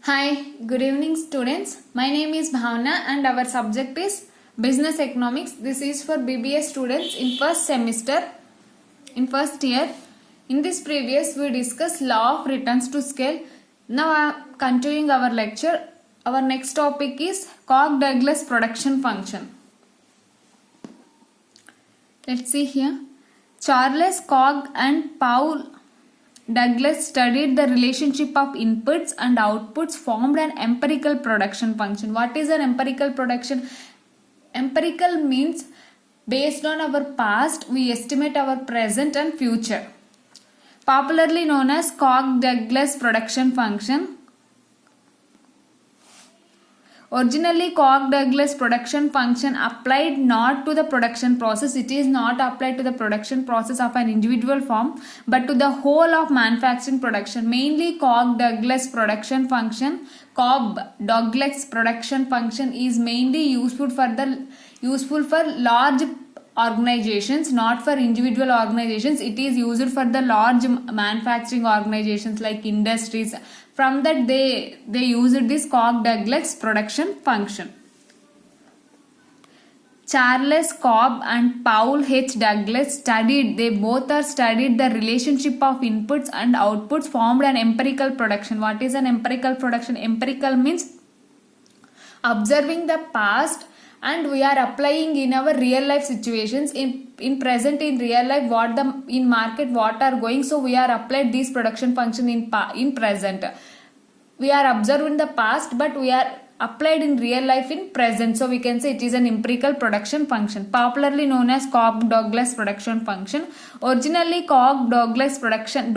Hi, good evening students. My name is Bhavna and our subject is Business Economics. This is for BBA students in first semester, in first year. In this previous we discussed law of returns to scale. Now I am continuing our lecture. Our next topic is Cobb-Douglas production function. Let's see here. Charles Cogg and Paul Douglas studied the relationship of inputs and outputs, formed an empirical production function. What is an empirical production? Empirical means based on our past, we estimate our present and future. Popularly known as Cogg-Douglas production function. Originally, Cogg-Douglas production function applied not to the production process. It is not applied to the production process of an individual firm, but to the whole of manufacturing production. Mainly, Cogg-Douglas production function, Cobb-Douglas production function is mainly useful for large organizations, not for individual organizations. It is used for the large manufacturing organizations like industries. From that they used this Cogg-Douglas production function. Charles Cobb and Paul H. Douglas studied the relationship of inputs and outputs, formed an empirical production. What is an empirical production? Empirical means observing the past and we are applying in our real life situations. In present, in real life, in market what are going, so we are applied this production function in present. We are observing the past, but we are applied in real life in present, so we can say it is an empirical production function, popularly known as Cobb-Douglas production function. Originally, Cobb-Douglas production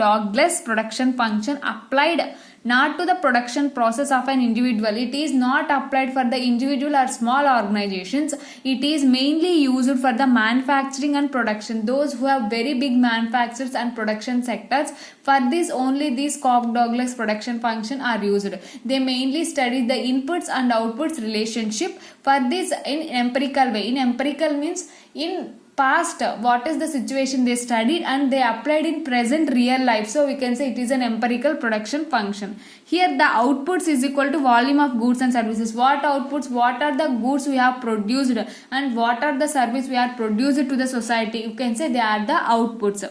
function applied not to the production process of an individual. It is not applied for the individual or small organizations. It is mainly used for the manufacturing and production. Those who have very big manufacturers and production sectors, for this only these Cobb-Douglas production function are used. They mainly study the inputs and outputs relationship. For this in empirical way. In empirical means in past what is the situation they studied and they applied in present real life, so we can say it is an empirical production function. Here the outputs is equal to volume of goods and services. What outputs? What are the goods we have produced and what are the service we have produced to the society? You can say they are the outputs.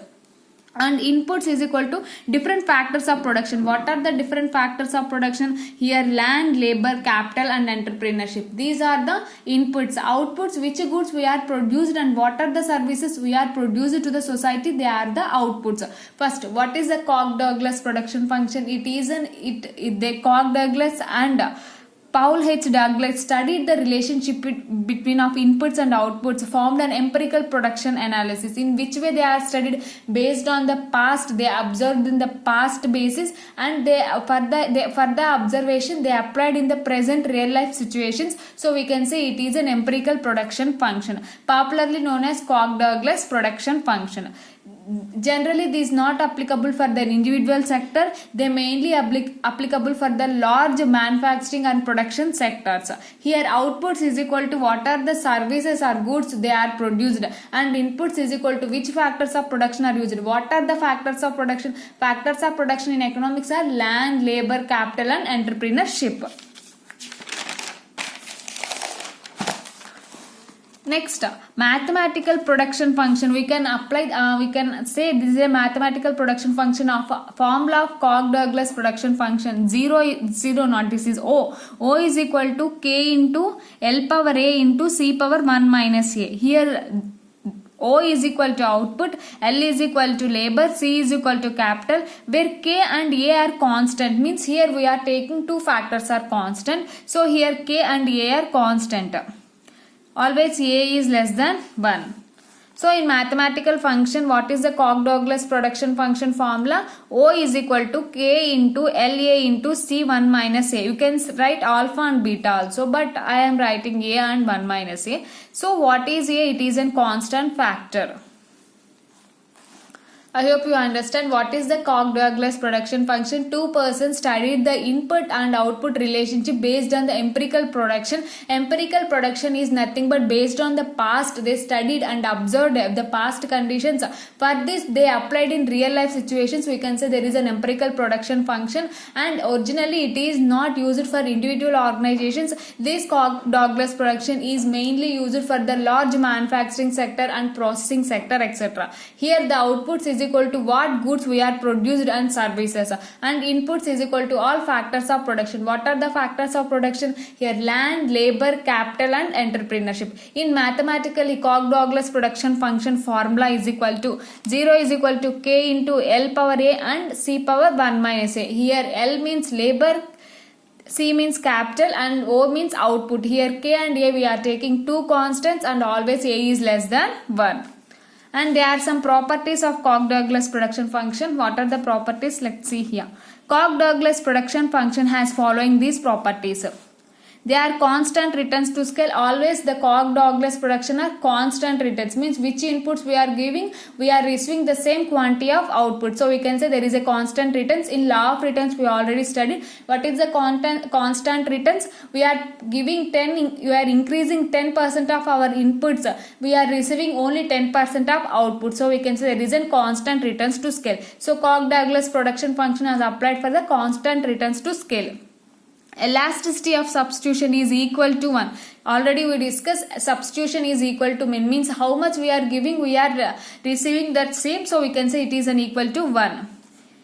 And inputs is equal to different factors of production. What are the different factors of production? Here land, labor, capital and entrepreneurship. These are the inputs. Outputs, which goods we are produced and what are the services we are produced to the society, they are the outputs. First, what is the Cogg-Douglas production function? It is the Cogg-Douglas and Paul H. Douglas studied the relationship between of inputs and outputs, formed an empirical production analysis. In which way they are studied? Based on the past, they observed in the past basis, and for the observation they applied in the present real life situations. So we can say it is an empirical production function, popularly known as Cogg-Douglas production function. Generally, this is not applicable for the individual sector. They mainly applicable for the large manufacturing and production sectors. Here outputs is equal to what are the services or goods they are produced, and inputs is equal to which factors of production are used. What are the factors of production? Factors of production in economics are land, labor, capital and entrepreneurship. Next, mathematical production function. We can apply, we can say this is a mathematical production function of formula of Cogg-Douglas production function. Not this is O. O is equal to K into L power A into C power 1 minus A. Here O is equal to output, L is equal to labor, C is equal to capital, where K and A are constant. Means here we are taking two factors are constant. So here K and A are constant. Always A is less than 1. So in mathematical function, what is the Cogg-Douglas production function formula? O is equal to K into LA into C 1 minus A. You can write alpha and beta also, but I am writing A and 1 minus A. So what is A? It is a constant factor. I hope you understand what is the Cobb-Douglas production function. Two persons studied the input and output relationship based on the empirical production. Empirical production is nothing but based on the past. They studied and observed the past conditions. For this, they applied in real life situations. We can say there is an empirical production function, and originally it is not used for individual organizations. This Cobb-Douglas production is mainly used for the large manufacturing sector and processing sector, etc. Here the outputs is equal to what goods we are produced and services, and inputs is equal to all factors of production. What are the factors of production? Here land, labor, capital and entrepreneurship. In mathematically, Cobb-Douglas production function formula is equal to 0 is equal to k into L power a and C power 1 minus a. Here L means labor, C means capital and O means output. Here K and A we are taking two constants and always A is less than 1. And there are some properties of Cobb-Douglas production function. What are the properties? Let's see here. Cobb-Douglas production function has following these properties. They are constant returns to scale. Always the Cobb-Douglas production are constant returns, means which inputs we are giving, we are receiving the same quantity of output. So we can say there is a constant returns. In law of returns we already studied. What is the constant returns? We are giving 10, we are increasing 10% of our inputs. We are receiving only 10% of output. So we can say there is a constant returns to scale. So Cobb-Douglas production function is applied for the constant returns to scale. Elasticity of substitution is equal to 1. Already we discussed substitution is equal to min, means how much we are giving we are receiving that same. So we can say it is an equal to 1.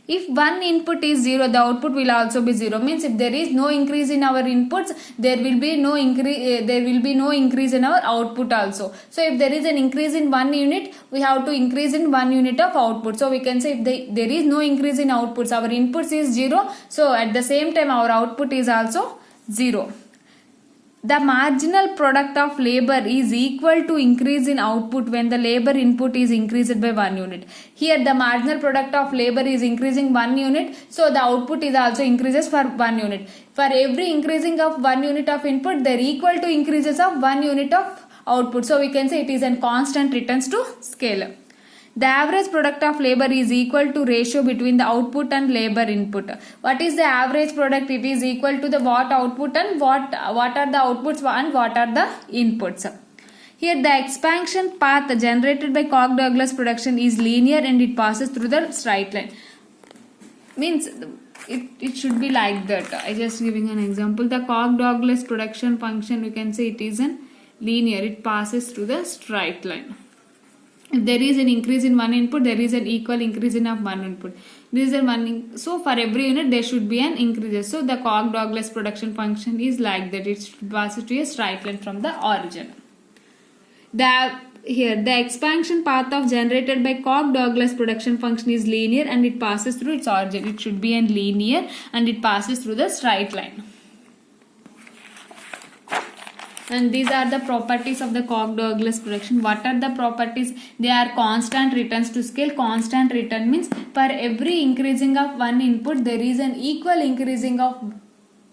If one input is 0, the output will also be 0. Means if there is no increase in our inputs, there will be no increase in our output also. So if there is an increase in 1 unit, we have to increase in 1 unit of output. So we can say if there is no increase in outputs, our inputs is 0. So at the same time our output is also 0. The marginal product of labor is equal to increase in output when the labor input is increased by 1 unit. Here the marginal product of labor is increasing 1 unit, so the output is also increases for 1 unit. For every increasing of 1 unit of input, they are equal to increases of 1 unit of output. So we can say it is a constant returns to scale. The average product of labor is equal to ratio between the output and labor input. What is the average product? It is equal to the what output and what are the outputs and what are the inputs. Here the expansion path generated by Cobb-Douglas production is linear and it passes through the straight line. Means it should be like that. I just giving an example. The Cobb-Douglas production function, we can say it is an linear. It passes through the straight line. If there is an increase in one input, there is an equal increase in of one input. This is a one. So for every unit, there should be an increase. So the Cobb-Douglas production function is like that. It passes to a straight line from the origin. Here the expansion path of generated by Cobb-Douglas production function is linear and it passes through its origin. It should be a linear and it passes through the straight line. And these are the properties of the Cobb-Douglas production. What are the properties? They are constant returns to scale. Constant return means for every increasing of one input, there is an equal increasing of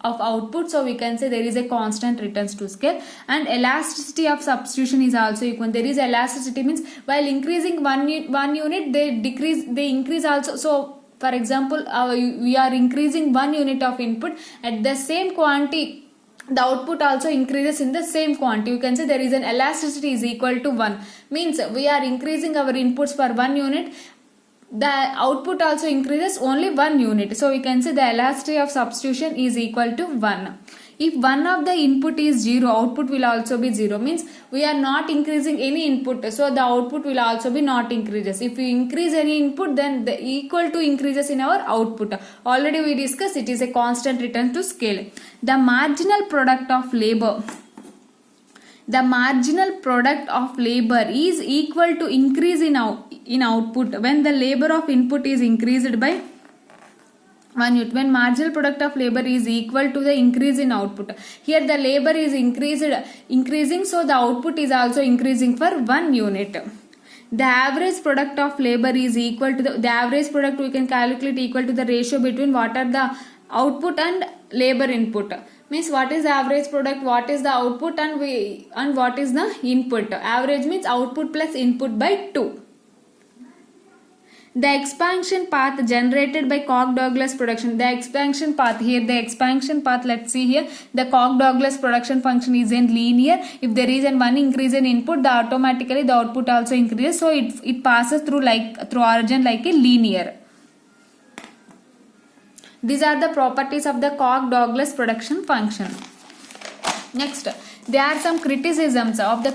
output. So we can say there is a constant returns to scale. And elasticity of substitution is also equal. There is elasticity means while increasing one unit, they increase also. So for example, we are increasing 1 unit of input at the same quantity. The output also increases in the same quantity. You can say there is an elasticity is equal to 1. Means we are increasing our inputs for 1 unit. The output also increases only 1 unit. So we can say the elasticity of substitution is equal to 1. If one of the input is 0, output will also be 0. Means we are not increasing any input. So the output will also be not increases. If we increase any input, then the equal to increases in our output. Already we discussed it is a constant return to scale. The marginal product of labor. The marginal product of labor is equal to increase in output when the labor of input is increased by 1 unit. When marginal product of labor is equal to the increase in output. Here the labor is increasing, so the output is also increasing for 1 unit. The average product of labor is equal to the average product we can calculate equal to the ratio between what are the output and labor input. Means what is the average product, what is the output and what is the input. Average means output plus input by 2. The expansion path generated by Koch-Douglas production. The expansion path here, the expansion path, let's see here, the Koch-Douglas production function is in linear. If there is one increase in input, the automatically the output also increases. So it passes through origin like a linear. These are the properties of the Koch-Douglas production function. Next, there are some criticisms of the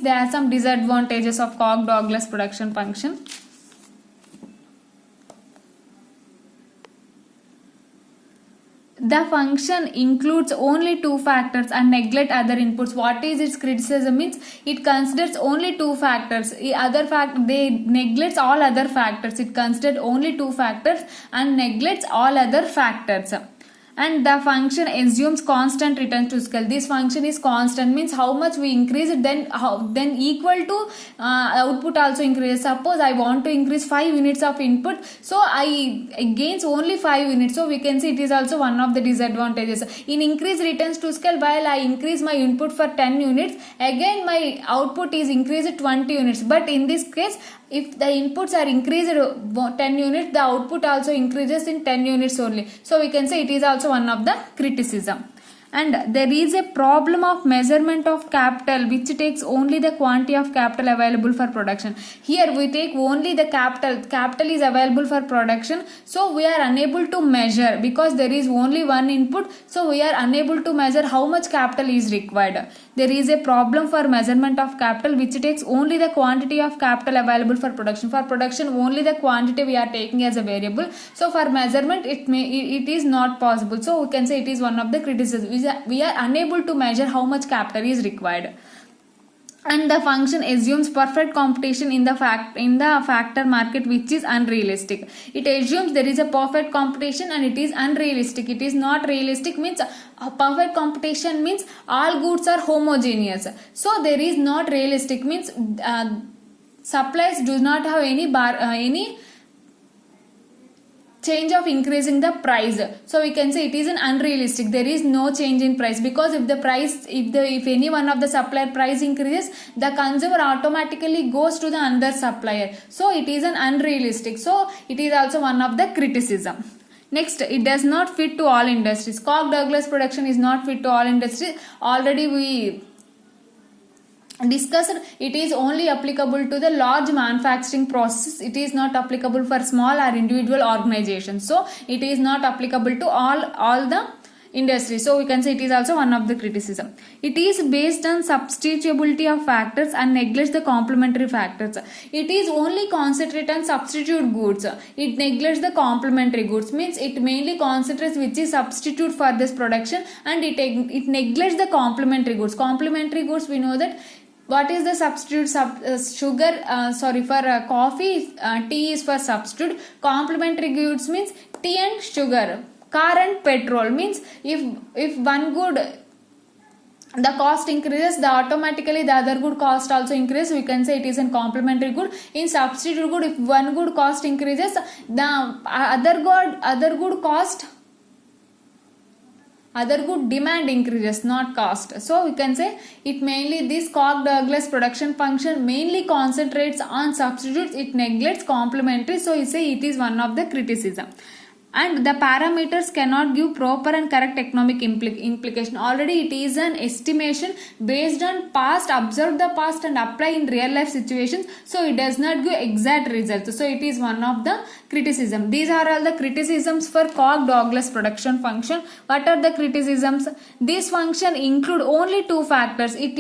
there are some disadvantages of Koch-Douglas production function. The function includes only two factors and neglect other inputs. What is its criticism? Means it considers only two factors. They neglects all other factors. It considers only two factors and neglects all other factors. And the function assumes constant return to scale. This function is constant, means how much we increase it, then equal to output also increases. Suppose I want to increase 5 units of input, so I gains only 5 units. So we can see it is also one of the disadvantages. In increase returns to scale, while I increase my input for 10 units, again my output is increased 20 units. But in this case, if the inputs are increased 10 units, the output also increases in 10 units only. So we can say it is also one of the criticism. And there is a problem of measurement of capital, which takes only the quantity of capital available for production. Here we take only the capital is available for production, so we are unable to measure because there is only one input, so we are unable to measure how much capital is required. There is a problem for measurement of capital, which takes only the quantity of capital available for production. For production, only the quantity we are taking as a variable. So for measurement, it is not possible. So we can say it is one of the criticisms. We are unable to measure how much capital is required. And the function assumes perfect competition in the factor market, which is unrealistic. It assumes there is a perfect competition and it is unrealistic. It is not realistic, means a perfect competition means all goods are homogeneous. So there is not realistic, means supplies do not have any change of increasing the price. So we can say it is an unrealistic. There is no change in price, because if any one of the supplier price increases, the consumer automatically goes to the another supplier. So it is an unrealistic. So it is also one of the criticism. Next, it does not fit to all industries. Koch-Douglas production is not fit to all industries. Already we discussed, it is only applicable to the large manufacturing processes. It is not applicable for small or individual organizations. So it is not applicable to all the industry. So we can say it is also one of the criticism. It is based on substitutability of factors and neglects the complementary factors. It is only concentrate on substitute goods. It neglects the complementary goods, means it mainly concentrates which is substitute for this production, and it neglects the complementary goods. Complementary goods, we know that what is the substitute? Sugar, for coffee, tea is for substitute. Complementary goods means tea and sugar. Car and petrol means if one good the cost increases, the automatically the other good cost also increases. We can say it is a complementary good. In substitute good, if one good cost increases, the other good demand increases, not cost. So we can say it mainly, this Koch-Douglas production function mainly concentrates on substitutes. It neglects complementary. So you say it is one of the criticism. And the parameters cannot give proper and correct economic implication. Already it is an estimation based on past, observe the past and apply in real life situations. So it does not give exact results. So it is one of the criticism. These are all the criticisms for Koch-Douglas production function. What are the criticisms? This function include only two factors. It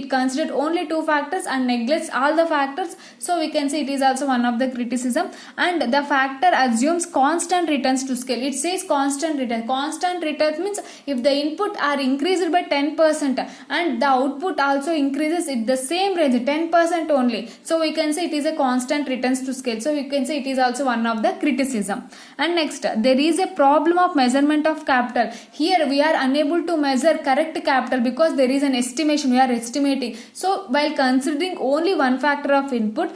considers only two factors and neglects all the factors. So we can say it is also one of the criticism. And the factor assumes constant returns to scale. It says constant return. Constant return means if the input are increased by 10% and the output also increases in the same range, 10% only. So we can say it is a constant returns to scale. So we can say it is also one of the criticism. And next, there is a problem of measurement of capital. Here we are unable to measure correct capital because there is an estimation. We are estimating. So while considering only one factor of input,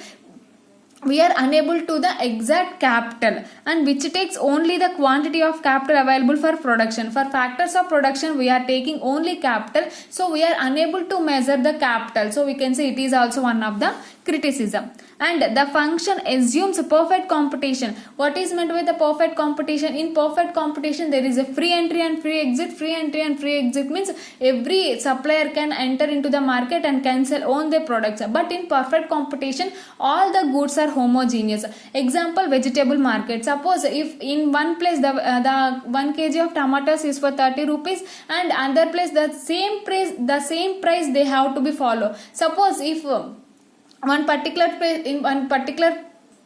we are unable to the exact capital, and which takes only the quantity of capital available for production. For factors of production, we are taking only capital, so we are unable to measure the capital. So we can say it is also one of the criticism. and the function assumes perfect competition. What is meant by the perfect competition? In perfect competition there is a free entry and free exit. Free entry and free exit means every supplier can enter into the market and can sell own their products, but in perfect competition all the goods are homogeneous. Example, vegetable market. Suppose if in one place the 1 kg of tomatoes is for 30 rupees and another place the same price they have to be follow. Suppose if one particular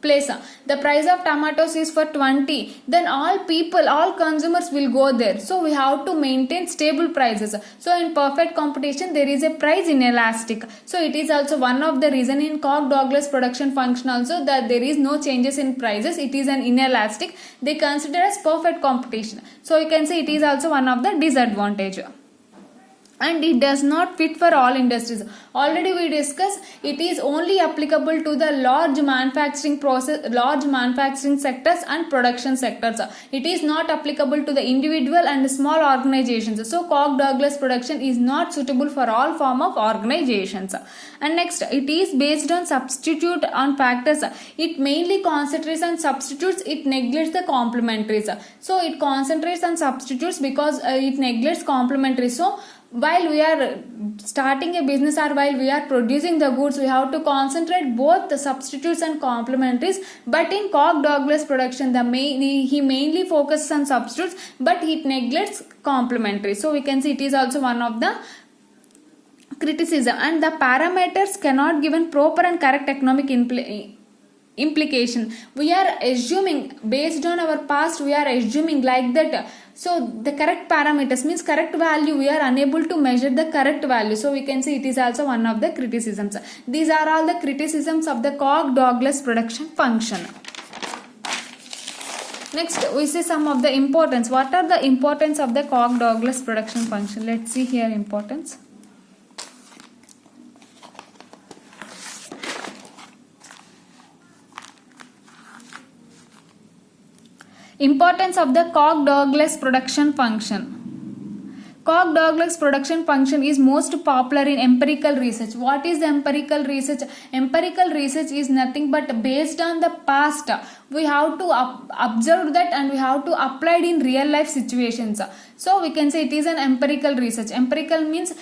place the price of tomatoes is for 20, then all consumers will go there, so we have to maintain stable prices. So in perfect competition there is a price inelastic, so it is also one of the reason in Cock-Douglas production function also that there is no changes in prices, it is an inelastic, they consider as perfect competition. So you can say it is also one of the disadvantage, and it does not fit for all industries. Already we discussed it is only applicable to the large manufacturing sectors and production sectors. It is not applicable to the individual and small organizations. So Cock-Douglas production is not suitable for all form of organizations. And next, it is based on substitute on factors. It mainly concentrates on substitutes, it neglects the complementaries. So it concentrates on substitutes because it neglects complementaries. So while we are starting a business or while we are producing the goods, we have to concentrate both the substitutes and complementaries. But in Cock-Douglas production he mainly focuses on substitutes but it neglects complementaries. So we can see it is also one of the criticism. And the parameters cannot given proper and correct economic implication. We are assuming based on our past, we are assuming like that. So the correct parameters means correct value, we are unable to measure the correct value. So we can see it is also one of the criticisms. These are all the criticisms of the Cock-Douglas production function. Next we see some of the importance. What are the importance of the Cock-Douglas production function? Let's see here importance. Importance of the Cock-Douglas production function. Cock-Douglas production function is most popular in empirical research. What is empirical research? Empirical research is nothing but based on the past. We have to observe that and we have to apply it in real life situations. So we can say it is an empirical research. Empirical means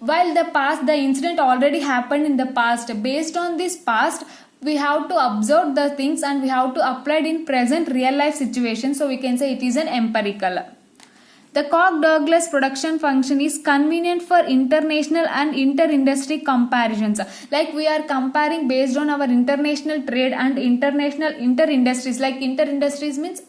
while the incident already happened in the past, based on this past we have to observe the things and we have to apply it in present real life situation. So we can say it is an empirical. The Cock-Douglas production function is convenient for international and inter-industry comparisons. Like we are comparing based on our international trade and international inter-industries. Like inter-industries means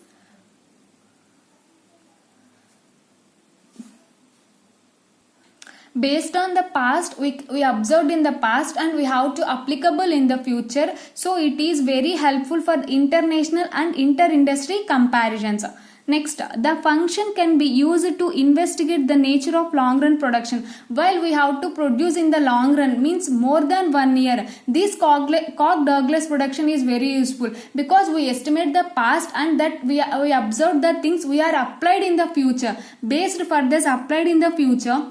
based on the past, we observed in the past and we have to applicable in the future. So it is very helpful for international and inter-industry comparisons. Next, the function can be used to investigate the nature of long run production. While we have to produce in the long run means more than 1 year, this Cock-Douglas production is very useful because we estimate the past and that we observe the things we are applied in the future. Based for this applied in the future,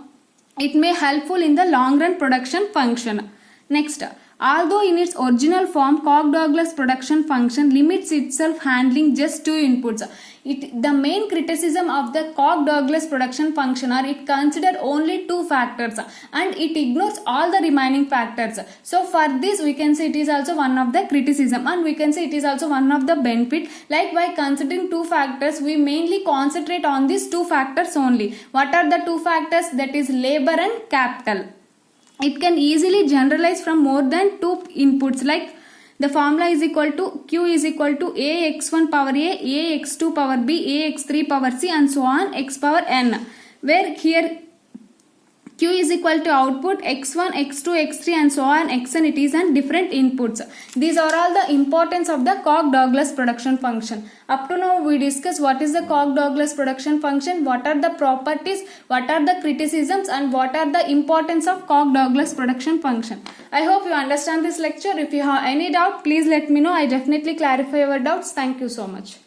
it may helpful in the long run production function. Next, although in its original form Cock-Douglas production function limits itself handling just 2 inputs. The main criticism of the Cock-Douglas production function are it consider only 2 factors and it ignores all the remaining factors. So for this we can say it is also one of the criticism and we can say it is also one of the benefit. Like by considering 2 factors, we mainly concentrate on these 2 factors only. What are the 2 factors? That is labor and capital. It can easily generalize from more than 2 inputs, like the formula is equal to Q is equal to AX1 power A, AX2 power B, AX3 power C and so on x power n, where here Q is equal to output x1, x2, x3 and so on xn, it is on different inputs. These are all the importance of the Cock-Douglas production function. Up to now we discuss what is the Cock-Douglas production function, what are the properties, what are the criticisms and what are the importance of Cock-Douglas production function. I hope you understand this lecture. If you have any doubt, please let me know. I definitely clarify your doubts. Thank you so much.